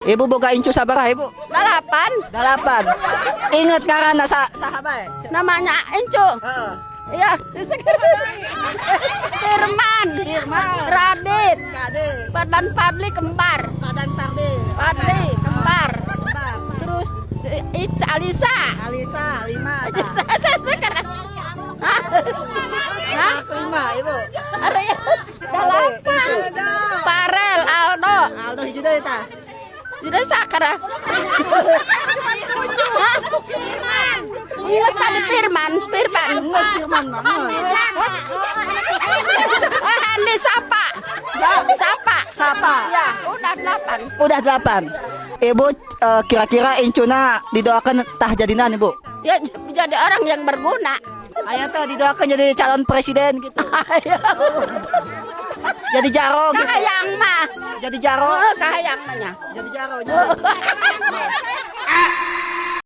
Ibu boga incu sabaraha ibu? 8. 8. Ingat karena sahabat. Namanya Enco. Heeh. Ya, Firman. Radit. Kade. Padlan Padli kembar. Padan Parde. Padli kembar. Kembar. Terus Ica Alisa. Alisa 5. Hah? Hah? 5 ibu. Ada ya? 8. Farel Aldo. Aldo hijau deh ta. Sudah sakara. Hah? Mas tadi Firman. Nges Firman mah. Oh, Andi Sapa. Sapa. Ya, udah 8. Udah 8. Ibu kira-kira incuna didoakan tah jadinan ibu. Ya jadi orang yang berguna. Ayah tuh didoakan jadi calon presiden gitu. Jadi jaro gitu. Kahayang mah. Jadi jaro. Kahayang mahnya. Jadi jaro.